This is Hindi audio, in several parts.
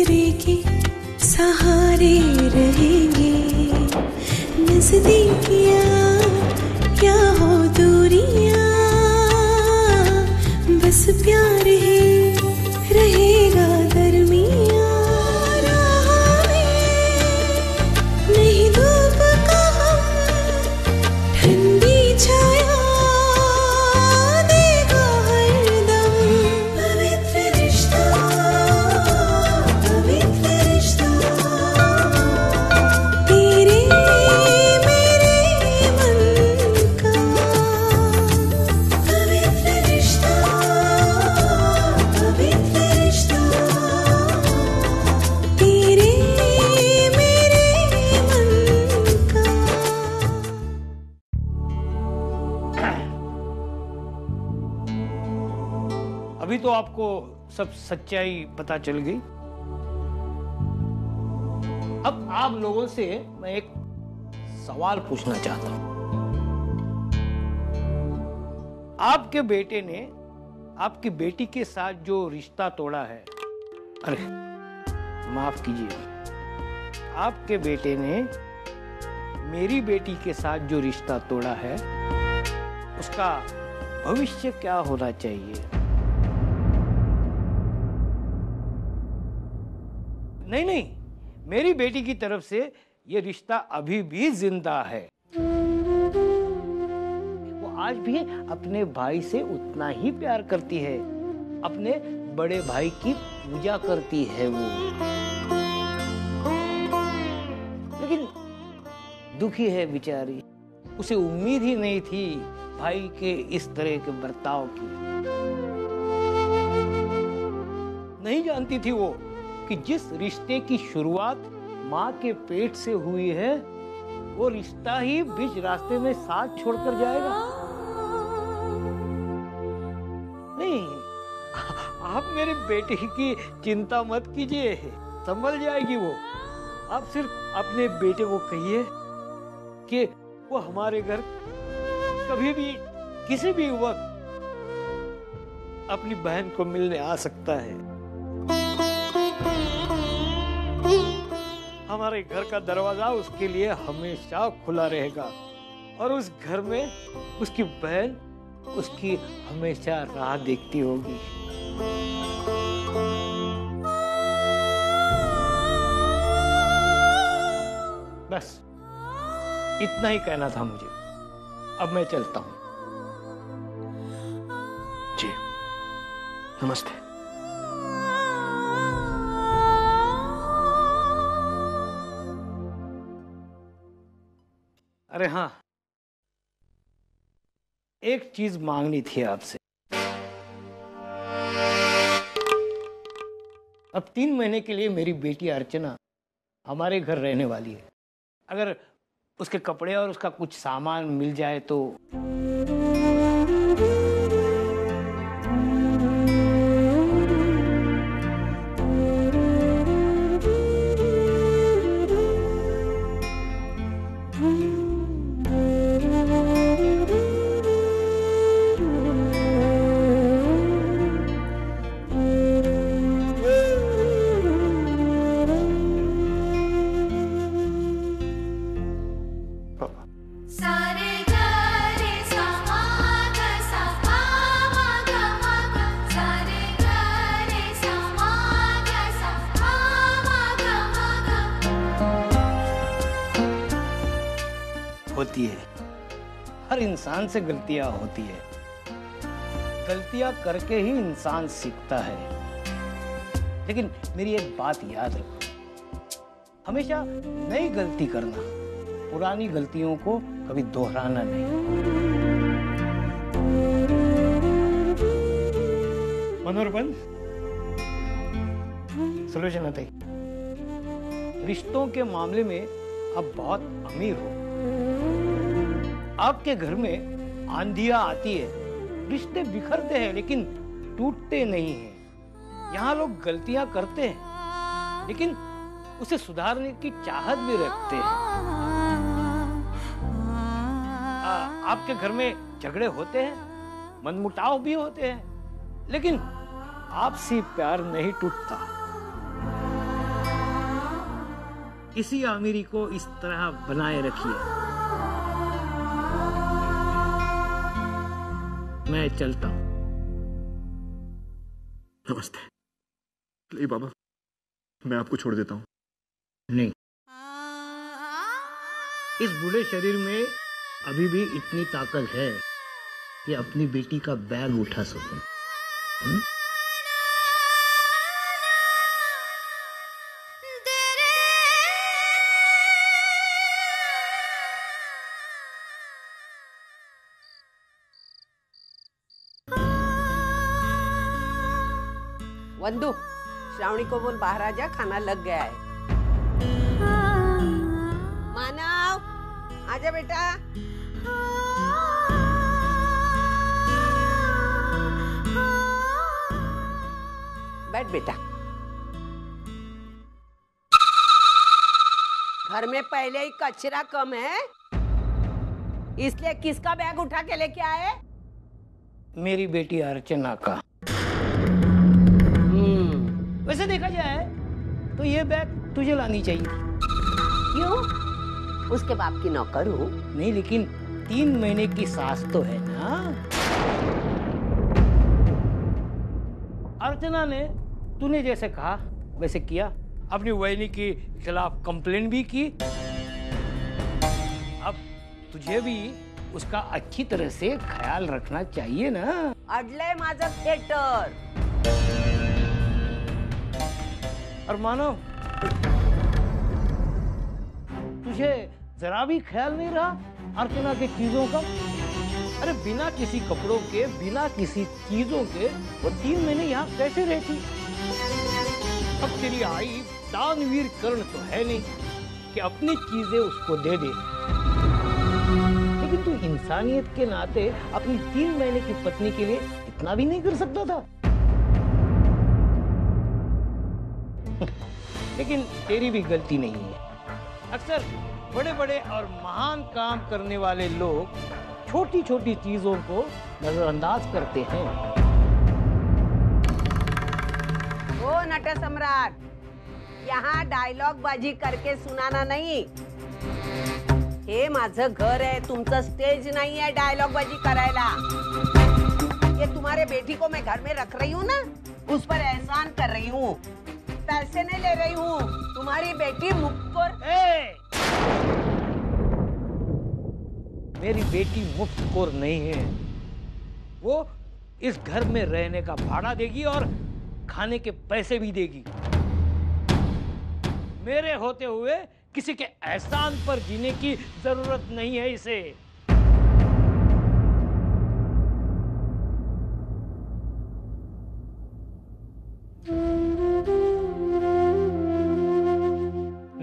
दूसरे के सहारे रहेंगे। नजदीकियां क्या हो दूरियां, बस प्यार ही रहेगा दरमियां। राह में नहीं धूप का ठंडी छाया देगा हरदम। पवित्र रिश्ता, पवित्र रिश्ता, तेरे मेरे मन का। पवित्र रिश्ता, पवित्र रिश्ता, तेरे मेरे मन का। अभी तो आपको सब सच्चाई पता चल गई। अब आप लोगों से मैं एक सवाल पूछना चाहता हूं। आपके बेटे ने आपकी बेटी के साथ जो रिश्ता तोड़ा है, अरे माफ कीजिए, आपके बेटे ने मेरी बेटी के साथ जो रिश्ता तोड़ा है, उसका भविष्य क्या होना चाहिए? नहीं नहीं, मेरी बेटी की तरफ से ये रिश्ता अभी भी जिंदा है। वो आज भी अपने भाई से उतना ही प्यार करती है, अपने बड़े भाई की पूजा करती है वो। लेकिन दुखी है बेचारी, उसे उम्मीद ही नहीं थी भाई के इस तरह के बर्ताव की। नहीं जानती थी वो कि जिस रिश्ते की शुरुआत माँ के पेट से हुई है, वो रिश्ता ही बीच रास्ते में साथ छोड़कर जाएगा। नहीं, आप मेरे बेटे की चिंता मत कीजिए, संभल जाएगी वो। आप सिर्फ अपने बेटे को कहिए कि वो हमारे घर कभी भी किसी भी वक्त अपनी बहन को मिलने आ सकता है। हमारे घर का दरवाजा उसके लिए हमेशा खुला रहेगा और उस घर में उसकी बहन उसकी हमेशा राह देखती होगी। बस इतना ही कहना था मुझे। अब मैं चलता हूं। जी, नमस्ते। अरे हाँ, एक चीज मांगनी थी आपसे। अब 3 महीने के लिए मेरी बेटी अर्चना हमारे घर रहने वाली है। अगर उसके कपड़े और उसका कुछ सामान मिल जाए तो। होती है, हर इंसान से गलतियां होती है। गलतियां करके ही इंसान सीखता है। लेकिन मेरी एक बात याद रखो, हमेशा नई गलती करना, पुरानी गलतियों को कभी दोहराना नहीं। मनोरंजन सॉल्यूशन आता है। रिश्तों के मामले में आप बहुत अमीर हो। आपके घर में आंधियां आती है, रिश्ते बिखरते हैं लेकिन टूटते नहीं हैं। यहाँ लोग गलतियां करते हैं लेकिन उसे सुधारने की चाहत भी रखते हैं। आपके घर में झगड़े होते हैं, मनमुटाव भी होते हैं, लेकिन आपसी प्यार नहीं टूटता। इसी अमीरी को इस तरह बनाए रखिए। मैं चलता हूं। नमस्ते। नहीं बाबा, मैं आपको छोड़ देता हूँ। नहीं, इस बूढ़े शरीर में अभी भी इतनी ताकत है कि अपनी बेटी का बैग उठा सकूं। वंदू, श्रावणी को बोल बाहर आ जा, खाना लग गया है। मानव, आजा बेटा। बैठ बेटा। घर में पहले ही कचरा कम है, इसलिए किसका बैग उठा के लेके आए? मेरी बेटी अर्चना का। वैसे देखा जाए तो ये बैग तुझे लानी चाहिए थी। क्यों? उसके बाप की नौकर हूँ। नहीं, लेकिन 3 महीने की सास तो है ना। अर्चना ने तूने जैसे कहा वैसे किया, अपनी वहनी के खिलाफ कंप्लेंट भी की। अब तुझे भी उसका अच्छी तरह से ख्याल रखना चाहिए ना। अडलंय माझं थिएटर। और मानो तुझे जरा भी ख्याल नहीं रहा अर्चना की चीजों का। अरे बिना किसी कपड़ों के, बिना किसी चीजों के वो 3 महीने यहाँ कैसे रहती? अब तेरी आई दानवीर कर्ण तो है नहीं कि अपनी चीजें उसको दे दे, लेकिन तू इंसानियत के नाते अपनी 3 महीने की पत्नी के लिए इतना भी नहीं कर सकता था? लेकिन तेरी भी गलती नहीं है। अक्सर बड़े बड़े और महान काम करने वाले लोग छोटी छोटी चीजों को नजरअंदाज करते हैं। ओ नट सम्राट, यहाँ डायलॉग बाजी करके सुनाना नहीं। हे माझं घर है, तुमचं स्टेज नहीं है डायलॉग बाजी करायला। ये तुम्हारे बेटी को मैं घर में रख रही हूँ ना, उस पर एहसान कर रही हूँ, पैसे नहीं ले रही हूँ। तुम्हारी बेटी मुफ्तखोर। मेरी बेटी मुफ्तखोर नहीं है। वो इस घर में रहने का भाड़ा देगी और खाने के पैसे भी देगी। मेरे होते हुए किसी के एहसान पर जीने की जरूरत नहीं है इसे।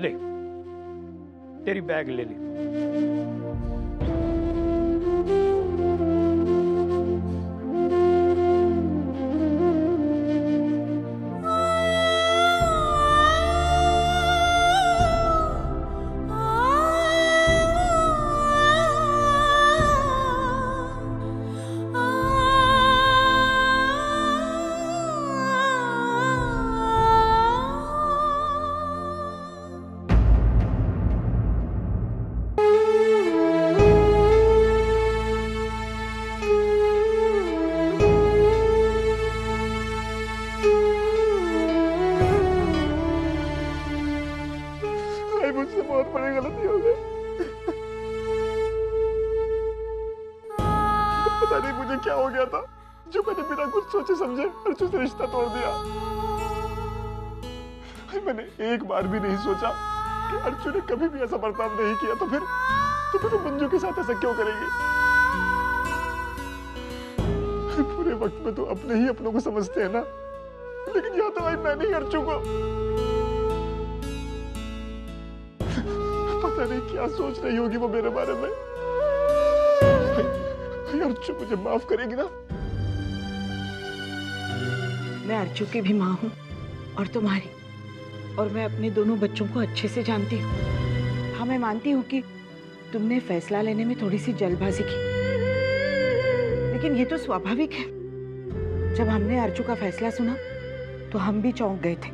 ले, तेरी बैग ले ले। मुझसे बहुत बड़ी गलती हो गई। पता नहीं मुझे क्या हो गया था जो मैंने बिना कुछ सोचे समझे अर्जुन से रिश्ता तोड़ दिया। मैंने एक बार भी नहीं सोचा कि अर्जुन ने कभी भी ऐसा बर्ताव नहीं किया, तो फिर वो मंजू के साथ ऐसा क्यों करेगी? पूरे वक्त में तो अपने ही अपनों को समझते हैं ना, लेकिन यहाँ तो भाई मैं नहीं अर्जुन को। पता नहीं क्या सोच रही होगी वो मेरे बारे में। अर्चू मुझे माफ करेगी ना? मैं अर्चू की भी माँ हूँ और तुम्हारी, और मैं अपने दोनों बच्चों को अच्छे से जानती हूँ। हाँ, मैं मानती हूँ कि तुमने फैसला लेने में थोड़ी सी जल्दबाजी की, लेकिन ये तो स्वाभाविक है। जब हमने अर्चू का फैसला सुना तो हम भी चौंक गए थे।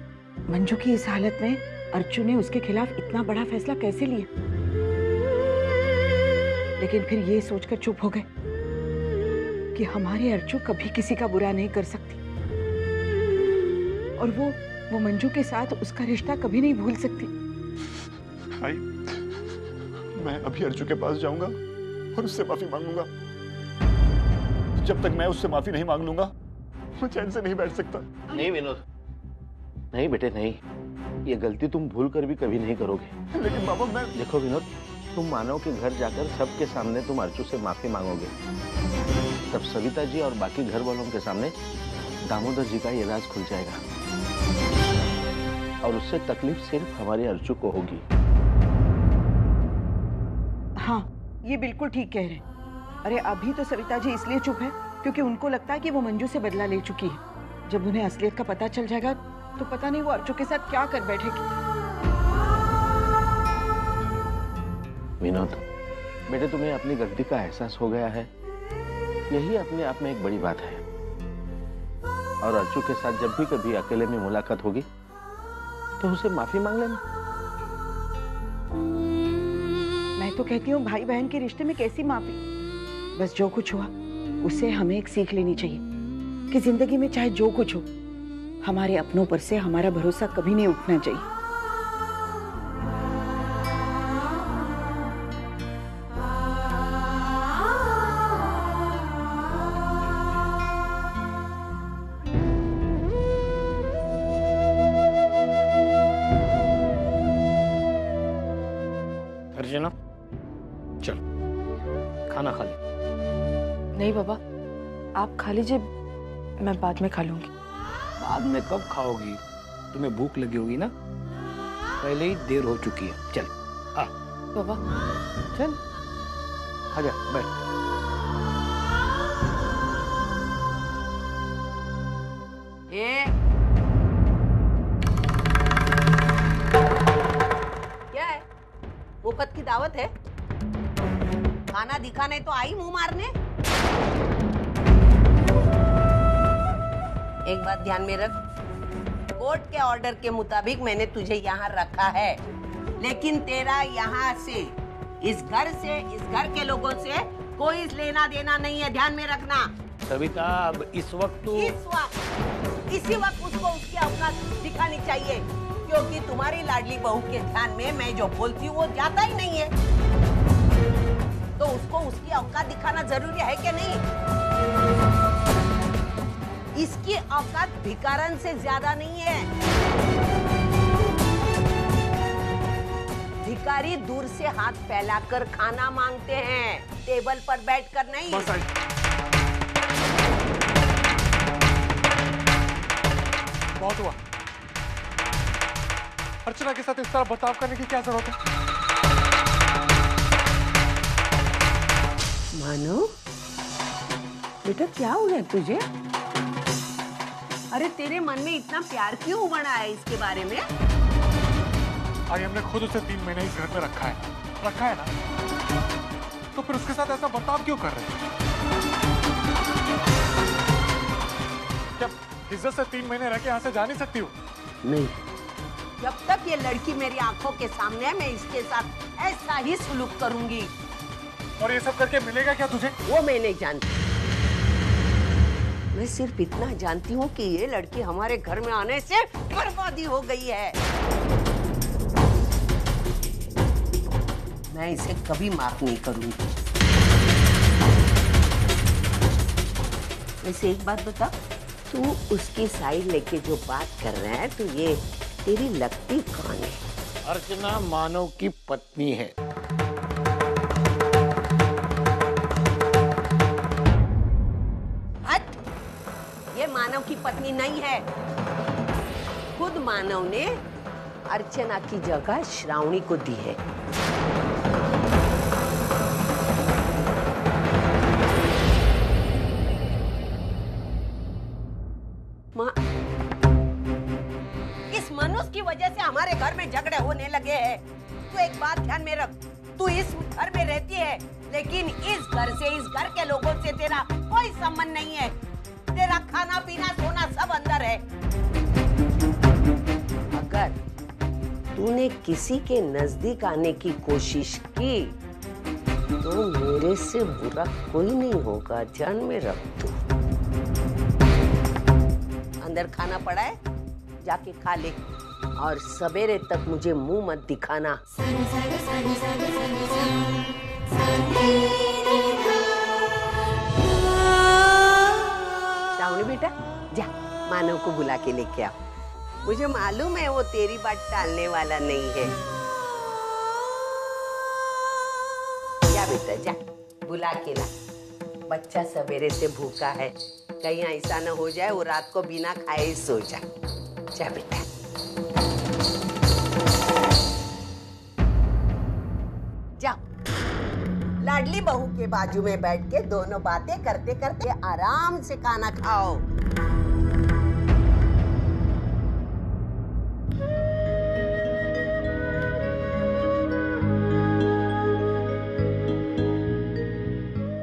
मंजू की इस हालत में अर्चू ने उसके खिलाफ इतना बड़ा फैसला कैसे लिया, लेकिन फिर ये सोचकर चुप हो गए कि हमारे अर्चू कभी किसी का बुरा नहीं कर सकती और वो मंजू के साथ उसका रिश्ता कभी नहीं भूल सकती। भाई, मैं अभी अर्चू के पास जाऊंगा और उससे माफी मांगूंगा। जब तक मैं उससे माफी नहीं मांग लूंगा मैं चैन से नहीं बैठ सकता। नहीं विनोद, नहीं बेटे नहीं, ये गलती तुम भूल कर भी कभी नहीं करोगे। लेकिन बाबा मैं देखो विनोद, तुम मानव के घर जाकर सबके सामने तुम अर्चू से माफी मांगोगे, तब सविता जी और बाकी घर वालों के सामने दामोदर जी का ये राज खुल जाएगा और उससे तकलीफ सिर्फ हमारे अर्चू को होगी। हाँ, ये बिल्कुल ठीक कह रहे हैं। अरे अभी तो सविता जी इसलिए चुप है क्योंकि उनको लगता है कि वो मंजू से बदला ले चुकी है। जब उन्हें असलियत का पता चल जाएगा तो पता नहीं वो अर्चू के साथ क्या कर बैठेगी। विनोद बेटे, तुम्हें अपनी गलती का एहसास हो गया है, यही अपने आप में एक बड़ी बात है। और अर्चू के साथ जब भी कभी अकेले में मुलाकात होगी तो उसे माफी मांग लेना। मैं तो कहती हूँ भाई बहन के रिश्ते में कैसी माफी, बस जो कुछ हुआ उससे हमें एक सीख लेनी चाहिए कि जिंदगी में चाहे जो कुछ हो, हमारे अपनों पर से हमारा भरोसा कभी नहीं उठना चाहिए। अर्चना चल खाना खा ले। नहीं बाबा, आप खा लीजिए, मैं बाद में खा लूंगी। बाद में कब खाओगी? तुम्हें भूख लगी होगी ना, पहले ही देर हो चुकी है। चल आ बाबा चल आजा बैठ। ए क्या है? मुफ्त की दावत है? खाना दिखाने तो आई मुंह मारने। एक बात ध्यान में रख, कोर्ट के ऑर्डर के मुताबिक मैंने तुझे यहाँ रखा है, लेकिन तेरा यहाँ से, इस घर से, इस घर के लोगों से कोई लेना देना नहीं है, ध्यान में रखना। सविता अब इस वक्त इसी वक्त उसको उसकी औकात दिखानी चाहिए, क्योंकि तुम्हारी लाडली बहू के ध्यान में मैं जो बोलती हूँ वो जाता ही नहीं है, तो उसको उसकी औकात दिखाना जरूरी है कि नहीं? इसकी औकात भिखारन से ज्यादा नहीं है। भिखारी दूर से हाथ फैलाकर खाना मांगते हैं, टेबल पर बैठकर नहीं। बस आई। बहुत हुआ। अर्चना के साथ इस तरह बर्ताव करने की क्या जरूरत है? मानो बेटा, क्या हो गया तुझे? अरे तेरे मन में इतना प्यार क्यों उमड़ा है इसके बारे में? आई हमने खुद उसे 3 महीने इस घर में रखा है ना, तो फिर उसके साथ ऐसा बर्ताव क्यों कर रहे हैं? क्या इज्जत से 3 महीने रह के यहाँ से जा नहीं सकती हूँ? नहीं, जब तक ये लड़की मेरी आंखों के सामने है, मैं इसके साथ ऐसा ही सुलूक करूंगी। और ये सब करके मिलेगा क्या तुझे? वो मैं नहीं जानती। मैं सिर्फ इतना जानती हूँ कि ये लड़की हमारे घर में आने से बर्बादी हो गई है। मैं इसे कभी माफ नहीं करूंगी। वैसे एक बात बता, तू उसकी साइड लेके जो बात कर रहा है, तो ये तेरी लगती कौन है? अर्चना मानव की पत्नी है। हट! ये मानव की पत्नी नहीं है। खुद मानव ने अर्चना की जगह श्रावणी को दी है। इस मनुष्य की वजह से हमारे घर में झगड़े होने लगे हैं। तो एक बात ध्यान में रख, तू इस घर में रहती है, लेकिन इस घर से, इस घर के लोगों से तेरा कोई संबंध नहीं है। तेरा खाना पीना सोना सब अंदर है। अगर तूने किसी के नजदीक आने की कोशिश की तो मेरे से बुरा कोई नहीं होगा, ध्यान में रख तू। अंदर खाना पड़ा है, जाके खा ले और सवेरे तक मुझे मुंह मत दिखाना। श्रावणी बेटा, जा मानव को बुला के लेके आओ। मुझे मालूम है वो तेरी बात टालने वाला नहीं है। जा बेटा जा, बुला के ला। बच्चा सवेरे से भूखा है, कहीं ऐसा न हो जाए वो रात को बिना खाए ही सो जाए। जा बेटा। जा, लाडली बहू के बाजू में बैठ के दोनों बातें करते करते आराम से खाना खाओ।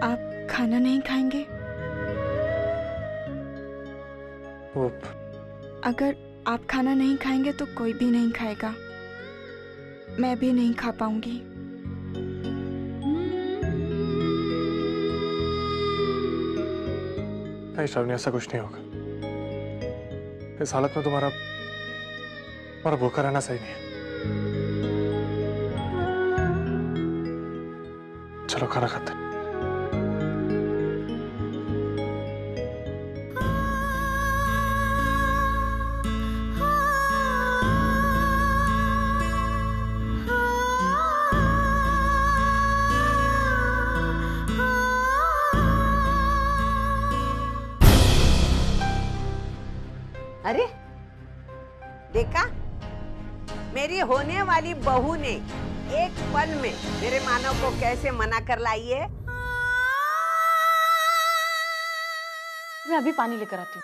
आप खाना नहीं खाएंगे? अगर आप खाना नहीं खाएंगे तो कोई भी नहीं खाएगा। मैं भी नहीं खा पाऊंगी। नहीं श्रावणी, ऐसा कुछ नहीं होगा। इस हालत में तुम्हारा भूखा रहना सही नहीं है। चलो खाना खाते हैं। अरे देखा, मेरी होने वाली बहू ने एक पल में मेरे मानव को कैसे मना कर लाई है। मैं अभी पानी लेकर आती हूँ।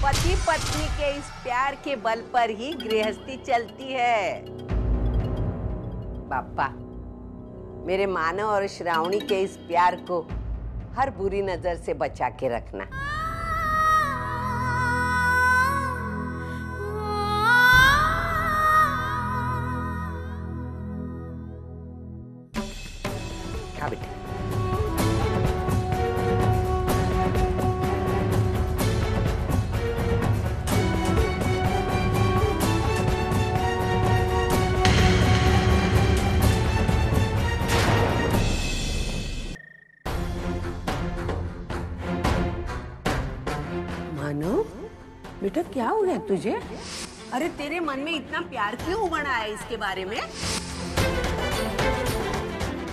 पति पत्नी के इस प्यार के बल पर ही गृहस्थी चलती है। बापा, मेरे मानव और श्रावणी के इस प्यार को हर बुरी नजर से बचा के रखना। खा बेटा। बेटा क्या हो गया तुझे? अरे तेरे मन में इतना प्यार क्यों उमड़ा है इसके बारे में?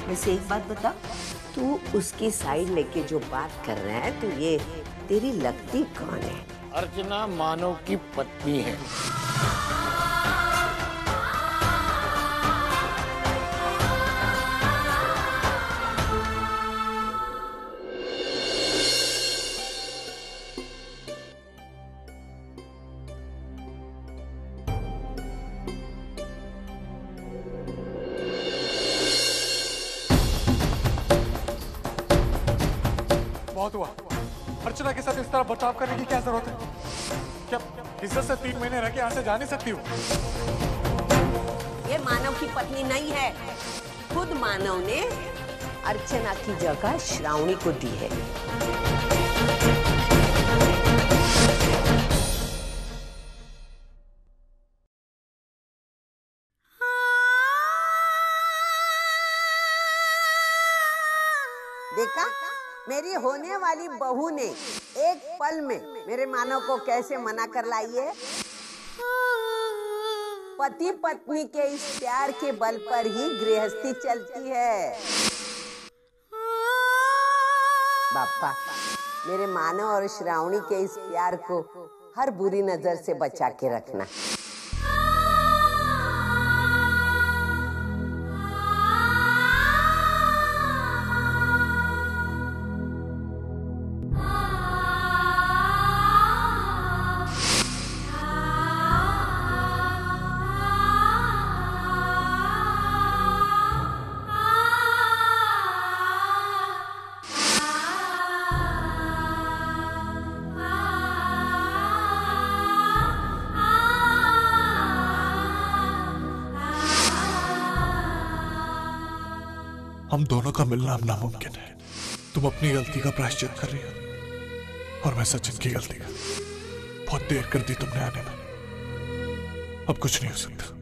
वैसे एक बात बता, तू उसकी साइड लेके जो बात कर रहा है तो ये तेरी लगती कौन है? अर्चना मानव की पत्नी है। बहुत हुआ। अर्चना के साथ इस तरह बर्ताव करने की क्या जरूरत है? क्या इज्जत से 3 महीने रह के यहाँ से जा नहीं सकती हूँ? ये मानव की पत्नी नहीं है। खुद मानव ने अर्चना की जगह श्रावणी को दी है। देखा, मेरी होने वाली बहू ने एक पल में मेरे मानव को कैसे मना कर लाई है। पति पत्नी के इस प्यार के बल पर ही गृहस्थी चलती है। बापा, मेरे मानव और श्रावणी के इस प्यार को हर बुरी नजर से बचा के रखना। हम दोनों का मिलना अब नामुमकिन है। तुम अपनी गलती का प्रायश्चित कर रही हो और मैं सचिन की गलती का। बहुत देर कर दी तुमने आने में, अब कुछ नहीं हो सकता।